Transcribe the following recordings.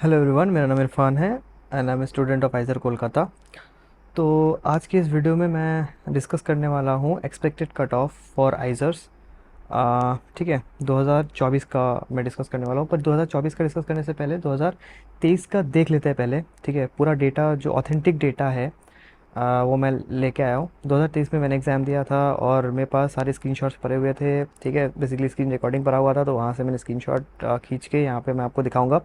Hello everyone, मेरा नाम इरफान है and I am student of IISER Kolkata. तो आज की इस वीडियो में मैं डिस्कस करने वाला हूँ एक्सपेक्टेड कट ऑफ फॉर आइज़र्स। ठीक है, 2024 का मैं डिस्कस करने वाला हूँ, पर 2024 का डिस्कस करने से पहले 2023 का देख लेते हैं पहले। ठीक है, पूरा डेटा जो ऑथेंटिक डेटा है वो मैं लेके आया हूँ। 2023 में मैंने एग्ज़ाम दिया था और मेरे पास सारे स्क्रीनशॉट्स पड़े हुए थे। ठीक है, बेसिकली स्क्रीन रिकॉर्डिंग पड़ा हुआ था, तो वहाँ से मैंने स्क्रीनशॉट खींच के यहाँ पे मैं आपको दिखाऊंगा।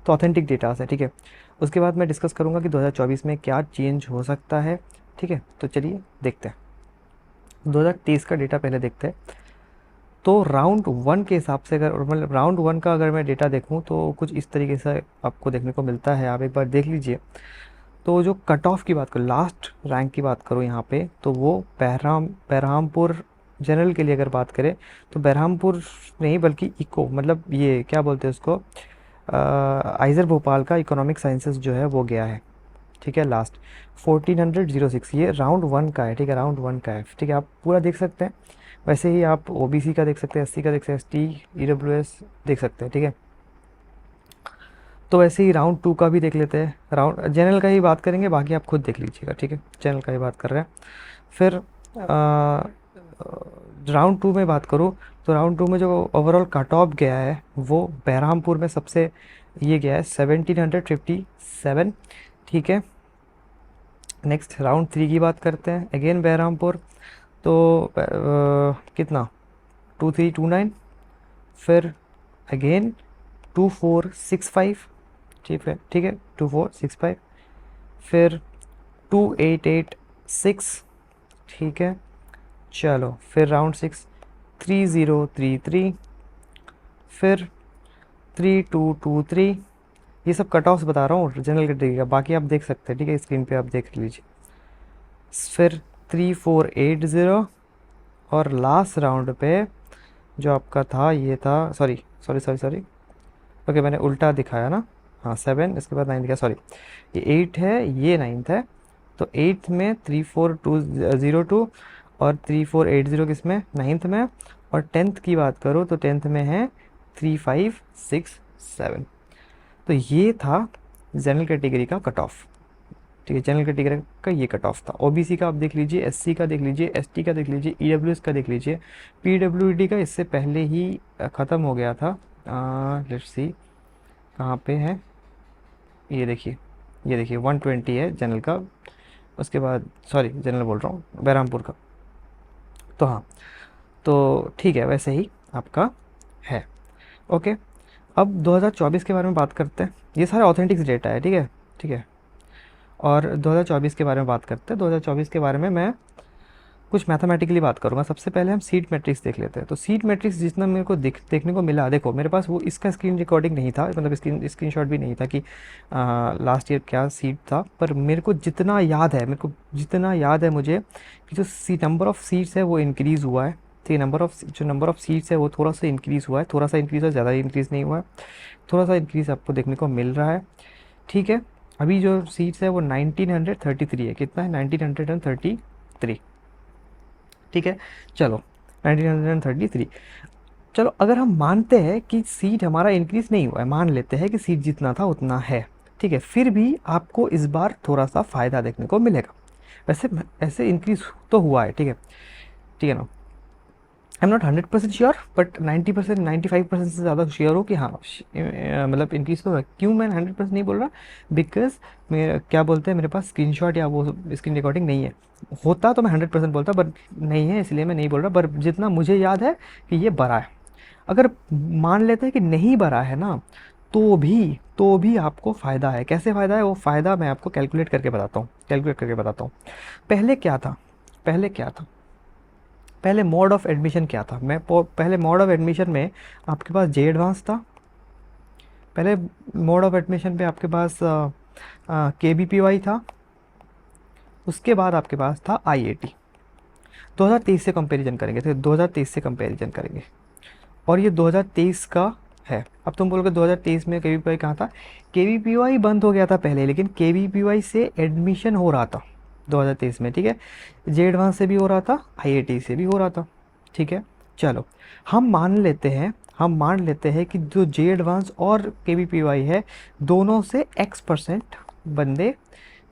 तो ऑथेंटिक डेटा है। ठीक है, उसके बाद मैं डिस्कस करूँगा कि 2024 में क्या चेंज हो सकता है। ठीक है, तो चलिए देखते हैं। 2023 का डेटा पहले देखते हैं। तो राउंड वन के हिसाब से, अगर मतलब राउंड वन का अगर मैं डेटा देखूं तो कुछ इस तरीके से आपको देखने को मिलता है। आप एक बार देख लीजिए। तो जो कट ऑफ की बात करूँ, लास्ट रैंक की बात करूँ यहाँ पे, तो वो बहरामपुर जनरल के लिए अगर बात करें तो बहरामपुर नहीं बल्कि इको, मतलब ये क्या बोलते हैं उसको, आइज़र भोपाल का इकोनॉमिक साइंसेस जो है वो गया है। ठीक है, लास्ट 1406, ये राउंड वन का है। ठीक है, राउंड वन का है। ठीक है, आप पूरा देख सकते हैं। वैसे ही आप ओबीसी का देख सकते हैं, एससी का देख सकते हैं, एसटी ईडब्ल्यूएस देख सकते हैं। ठीक है, तो वैसे ही राउंड टू का भी देख लेते हैं। राउंड जनरल का ही बात करेंगे, बाकी आप खुद देख लीजिएगा। ठीक है, जनरल का ही बात कर रहे हैं। फिर राउंड टू में बात करूँ तो राउंड टू में जो ओवरऑल कट ऑफ गया है वो बहरामपुर में सबसे ये गया है 1757। ठीक है, नेक्स्ट राउंड थ्री की बात करते हैं। अगेन बहरामपुर, तो कितना, 2329। फिर अगेन 2465। ठीक है, ठीक है, 2465। फिर 2886। ठीक है, चलो फिर राउंड सिक्स 3033। फिर 3223। ये सब कट ऑफ्स बता रहा हूँ जनरल कैटेगरी का, बाकी आप देख सकते हैं। ठीक है, स्क्रीन पे आप देख लीजिए। फिर 3480। और लास्ट राउंड पे जो आपका था ये था, sorry sorry sorry sorry, okay मैंने उल्टा दिखाया ना। हाँ, सेवन इसके बाद नाइन दिखा, सॉरी। ये एट है, ये नाइन्थ है। तो एट्थ में 34202 और 3480 किस में, नाइन्थ में। और टेंथ की बात करो तो टेंथ में है 3567। तो ये था जनरल कैटेगरी का कट ऑफ। ठीक है, जनरल कैटेगरी का ये कट ऑफ था। ओबीसी का आप देख लीजिए, एससी का देख लीजिए, एसटी का देख लीजिए, ईडब्ल्यूएस का देख लीजिए। पीडब्ल्यूडी का इससे पहले ही ख़त्म हो गया था। लेट्स सी कहाँ पे है, ये देखिए, ये देखिए 120 है जनरल का। उसके बाद सॉरी जनरल बोल रहा हूँ, बहरामपुर का। तो हाँ, तो ठीक है, वैसे ही आपका है। ओके, अब 2024 के बारे में बात करते हैं। ये सारे ऑथेंटिक्स डेटा है। ठीक है, ठीक है, और 2024 के बारे में बात करते हैं। 2024 के बारे में मैं कुछ मैथमेटिकली बात करूँगा। सबसे पहले हम सीट मैट्रिक्स देख लेते हैं। तो सीट मैट्रिक्स जितना मेरे को देखने को मिला, देखो मेरे पास वो इसका स्क्रीन रिकॉर्डिंग नहीं था, मतलब स्क्रीनशॉट भी नहीं था कि लास्ट ईयर क्या सीट था। पर मेरे को जितना याद है, मेरे को जितना याद है मुझे, कि जो नंबर ऑफ़ सीट्स है वो इंक्रीज़ हुआ है। ठीक है, नंबर ऑफ़ सीट्स है वो थोड़ा सा इंक्रीज़ हुआ है, थोड़ा सा इंक्रीज़ हुआ, ज़्यादा इंक्रीज़ नहीं हुआ है, थोड़ा सा इंक्रीज़ आपको देखने को मिल रहा है। ठीक है, अभी जो सीट्स है वो 1933 है। कितना है, 1933। ठीक है, चलो 1933। चलो अगर हम मानते हैं कि सीट हमारा इंक्रीज़ नहीं हुआ है, मान लेते हैं कि सीट जितना था उतना है। ठीक है, फिर भी आपको इस बार थोड़ा सा फ़ायदा देखने को मिलेगा। वैसे ऐसे इंक्रीज़ तो हुआ है। ठीक है, ठीक है ना। I am not 100% sure, but 90%, 95% से ज़्यादा श्योर हो कि हाँ मतलब इंक्रीज़ तो है। क्यों मैं 100% नहीं बोल रहा, बिकॉज मेरा क्या बोलते हैं, मेरे पास स्क्रीनशॉट या वो स्क्रीन रिकॉर्डिंग नहीं है। होता तो मैं 100% बोलता, बट नहीं है, इसलिए मैं नहीं बोल रहा। पर जितना मुझे याद है कि ये बड़ा है। अगर मान लेते हैं कि नहीं बड़ा है ना, तो भी आपको फ़ायदा है। कैसे फ़ायदा है, वो फ़ायदा मैं आपको कैलकुलेट करके बताता हूँ, कैलकुलेट करके बताता हूँ। पहले क्या था, पहले क्या था, पहले मोड ऑफ़ एडमिशन क्या था। पहले मोड ऑफ़ एडमिशन में आपके पास जे एडवांस था। पहले मोड ऑफ़ एडमिशन पे आपके पास के बी पी वाई था। उसके बाद आपके पास था आई आई टी। 2023 से कंपैरिजन करेंगे, तो 2023 से कंपैरिजन करेंगे, और ये 2023 का है। अब तुम बोलोगे 2023 में के वी पी वाई कहाँ था, के वी पी वाई बंद हो गया था पहले, लेकिन के वी पी वाई से एडमिशन हो रहा था 2023 में। ठीक है, जे एडवांस से भी हो रहा था, आई आई टी से भी हो रहा था। ठीक है, चलो हम मान लेते हैं हम मान लेते हैं कि जो जे एडवांस और KVPY है, दोनों से X% बंदे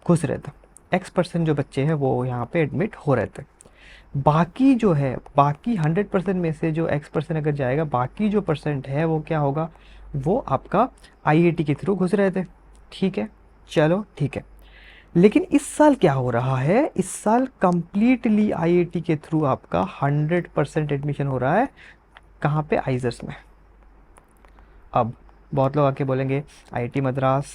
घुस रहे थे, X% जो बच्चे हैं वो यहाँ पे एडमिट हो रहे थे। बाकी जो है, बाकी 100% में से जो X% अगर जाएगा, बाकी जो परसेंट है वो क्या होगा, वो आपका IIT के थ्रू घुस रहे थे। ठीक है, चलो ठीक है। लेकिन इस साल क्या हो रहा है, इस साल कंप्लीटली IIT के थ्रू आपका 100% एडमिशन हो रहा है। कहाँ पे, आइजर्स में। अब बहुत लोग आके बोलेंगे IIT मद्रास,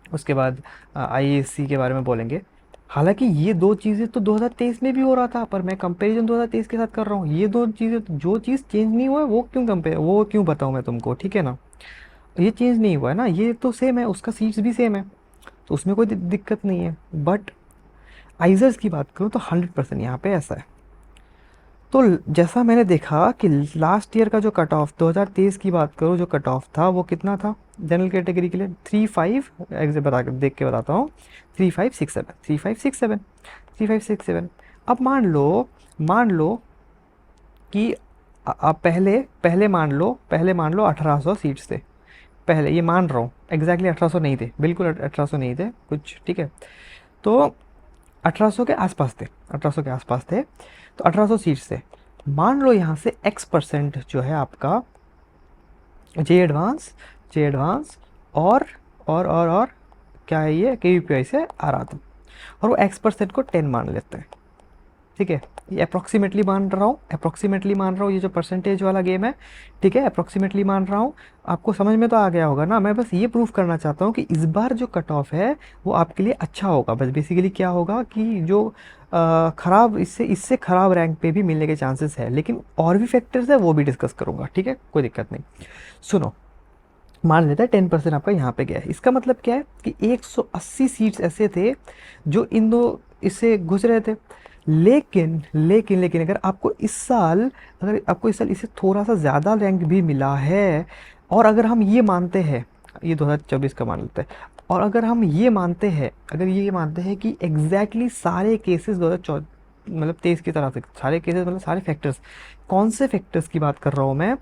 उसके बाद IISc के बारे में बोलेंगे। हालांकि ये दो चीज़ें तो 2023 में भी हो रहा था, पर मैं कंपैरिजन 2023 के साथ कर रहा हूँ। ये दो चीज़ें, जो चीज़ चेंज नहीं हुआ है वो क्यों कंपेयर, वो क्यों बताऊँ मैं तुमको, ठीक है ना। ये चेंज नहीं हुआ है ना, ये तो सेम है, उसका सीट्स भी सेम है, तो उसमें कोई दिक्कत नहीं है। बट आइजर्स की बात करूँ तो 100% यहाँ पे ऐसा है। तो जैसा मैंने देखा कि लास्ट ईयर का जो कट ऑफ, 2023 की बात करूँ, जो कट ऑफ था वो कितना था जनरल कैटेगरी के लिए, 35, एग्जैक्ट बता देख के बताता हूँ, 3567, 3567, 3567। अब मान लो कि अब पहले पहले मान लो 1800 सीट्स थे पहले, ये मान रहा हूँ, एग्जैक्टली 1800 नहीं थे, बिल्कुल 1800 नहीं थे कुछ, ठीक है। तो 1800 के आसपास थे, 1800 के आसपास थे, तो 1800 सीट्स थे। मान लो यहाँ से X% जो है आपका जे एडवांस और क्या है, ये KVPY से आ रहा था, और वो X% को 10 मान लेते हैं। ठीक है, ये अप्रॉक्सीमेटली मान रहा हूँ, ये जो परसेंटेज वाला गेम है, ठीक है, अप्रॉक्सीमेटली मान रहा हूँ। आपको समझ में तो आ गया होगा ना। मैं बस ये प्रूफ करना चाहता हूँ कि इस बार जो कट ऑफ है वो आपके लिए अच्छा होगा। बस बेसिकली क्या होगा कि जो ख़राब, इससे इससे ख़राब रैंक पे भी मिलने के चांसेस है, लेकिन और भी फैक्टर्स है, वो भी डिस्कस करूँगा, ठीक है, कोई दिक्कत नहीं। सुनो, मान लेते हैं 10% आपका यहाँ पे गया है। इसका मतलब क्या है कि 180 सीट्स ऐसे थे जो इन दो इससे घुस रहे थे। लेकिन अगर आपको इस साल इससे थोड़ा सा ज़्यादा रैंक भी मिला है, और अगर हम ये मानते हैं, ये 2024 का मान लेते हैं, और अगर हम ये मानते हैं, कि एग्जैक्टली सारे केसेस 2024 मतलब 23 की तरह से सारे केसेस, मतलब सारे फैक्टर्स, कौन से फैक्टर्स की बात कर रहा हूँ मैं,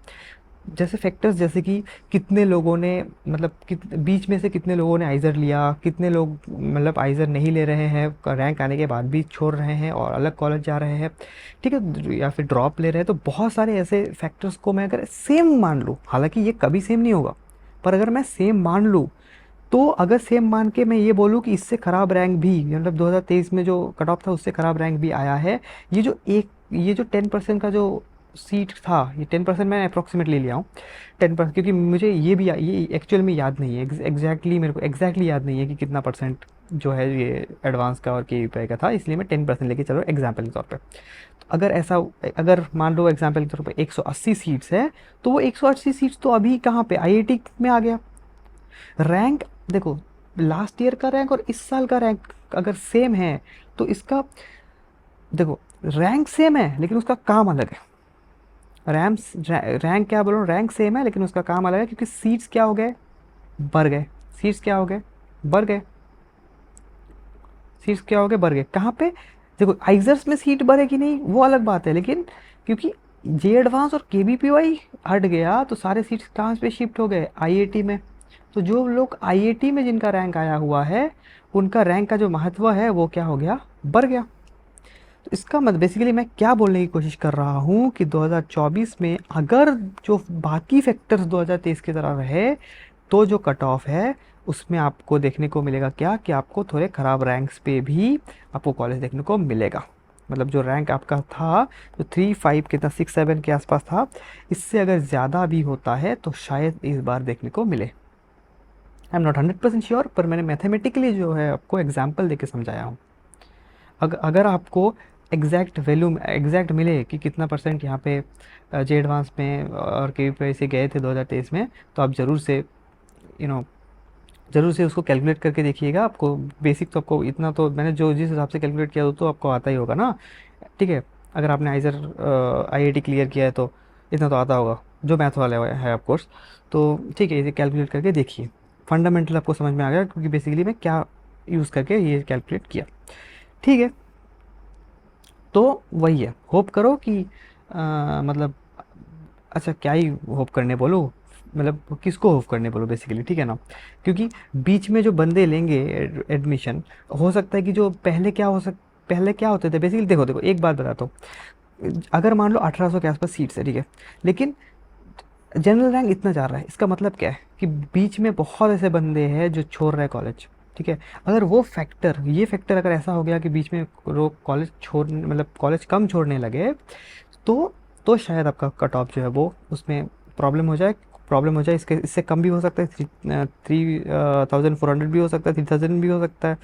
जैसे फैक्टर्स जैसे कि कितने लोगों ने, मतलब बीच में से कितने लोगों ने आइज़र लिया, कितने लोग मतलब आइज़र नहीं ले रहे हैं, रैंक आने के बाद भी छोड़ रहे हैं और अलग कॉलेज जा रहे हैं, ठीक है, या फिर ड्रॉप ले रहे हैं। तो बहुत सारे ऐसे फैक्टर्स को मैं अगर सेम मान लूँ, हालांकि ये कभी सेम नहीं होगा, पर अगर मैं सेम मान लूँ, तो अगर सेम मान के मैं ये बोलूँ कि इससे ख़राब रैंक भी, मतलब 2023 में जो कट ऑफ था उससे ख़राब रैंक भी आया है, ये जो 10% का जो सीट था, ये 10% मैं अप्रॉक्सीमेटली लिया हूँ, 10%, क्योंकि मुझे ये एक्चुअल में याद नहीं है, एग्जैक्टली मेरे को एग्जैक्टली याद नहीं है कि कितना परसेंट जो है ये एडवांस का और KVPY का था, इसलिए मैं 10% लेके चलो एग्जाम्पल के तौर पर। तो अगर मान लो एग्जाम्पल के तौर पर 180 सीट्स है, तो वो 180 सीट्स तो अभी कहाँ पे, IIT में आ गया। रैंक देखो, लास्ट ईयर का रैंक और इस साल का रैंक अगर सेम है, तो इसका देखो, रैंक सेम है लेकिन उसका काम अलग है। रैंक क्या बोल रहा हूँ, रैंक सेम है लेकिन उसका काम अलग है, क्योंकि सीट्स क्या हो गए, बढ़ गए। सीट्स क्या हो गए, बढ़ गए। सीट्स क्या हो गए, बढ़ गए। कहाँ पे, देखो आइजर्स में सीट बढ़ेगी नहीं वो अलग बात है, लेकिन क्योंकि जे एडवांस और KVPY हट गया, तो सारे सीट्स कहाँ पे शिफ्ट हो गए, IIT में। तो जो लोग IIT में जिनका रैंक आया हुआ है, उनका रैंक का जो महत्व है वो क्या हो गया, बढ़ गया। तो इसका मतलब बेसिकली मैं क्या बोलने की कोशिश कर रहा हूँ कि 2024 में अगर जो बाकी फैक्टर्स 2023 की तरह रहे, तो जो कट ऑफ है उसमें आपको देखने को मिलेगा क्या, कि आपको थोड़े ख़राब रैंक्स पे भी आपको कॉलेज देखने को मिलेगा। मतलब जो रैंक आपका था, जो 3-5 कितना 6-7 के आसपास था, इससे अगर ज़्यादा भी होता है तो शायद इस बार देखने को मिले। आई एम नॉट 100% श्योर, पर मैंने मैथमेटिकली जो है आपको एग्जाम्पल दे के समझाया हूँ। अगर आपको एग्जैक्ट मिले कि कितना परसेंट यहाँ पे जे एडवांस में और KVPY से गए थे 2023 में, तो आप यू नो ज़रूर से उसको कैलकुलेट करके देखिएगा। आपको बेसिक तो आपको इतना तो मैंने जो जिस हिसाब से कैलकुलेट किया तो आपको आता ही होगा ना, ठीक है। अगर आपने IIT क्लियर किया है तो इतना तो आता होगा, जो मैथ वाला है ऑफ कोर्स। तो ठीक है, इसे कैलकुलेट करके देखिए, फंडामेंटल आपको समझ में आ गया, क्योंकि बेसिकली मैं क्या यूज़ करके ये कैलकुलेट किया, ठीक है। तो वही है, होप करो कि मतलब अच्छा क्या ही होप करने बोलो, मतलब किसको होप करने बोलो बेसिकली, ठीक है ना। क्योंकि बीच में जो बंदे लेंगे एडमिशन, हो सकता है कि जो पहले क्या होते थे बेसिकली, देखो देखो एक बात बताता हूँ। अगर मान लो 1800 के आसपास सीट्स है, ठीक है, लेकिन जनरल रैंक इतना जा रहा है, इसका मतलब क्या है कि बीच में बहुत ऐसे बंदे हैं जो छोड़ रहे हैं कॉलेज, ठीक है। अगर वो फैक्टर, ये फैक्टर अगर ऐसा हो गया कि बीच में लोग कॉलेज छोड़, मतलब कॉलेज कम छोड़ने लगे, तो तो शायद आपका कट ऑफ जो है वो उसमें प्रॉब्लम हो जाए, इसके इससे कम भी हो सकता है, 3400 भी हो सकता है, 3000 भी हो सकता है,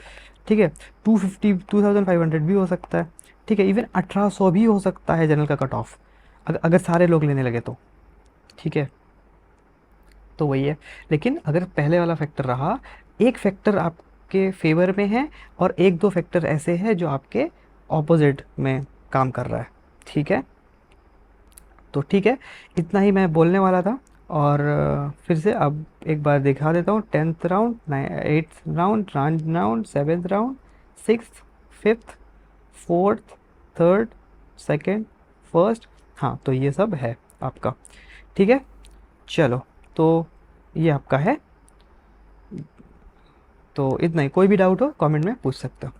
ठीक है, 2500 भी हो सकता है, ठीक है, इवन 1800 भी हो सकता है जनरल का कट ऑफ, अगर सारे लोग लेने लगे तो, ठीक है। तो वही है। लेकिन अगर पहले वाला फैक्टर रहा, एक फैक्टर आपके फेवर में है और एक दो फैक्टर ऐसे हैं जो आपके ऑपोजिट में काम कर रहा है, ठीक है। तो ठीक है, इतना ही मैं बोलने वाला था। और फिर से अब एक बार दिखा देता हूँ। 10th round, 8th round, 9th round, 7th round, 6th, 5th, 4th, 3rd, 2nd, 1st, हाँ तो ये सब है आपका, ठीक है। चलो, तो ये आपका है। तो इतना ही, कोई भी डाउट हो कमेंट में पूछ सकते हो।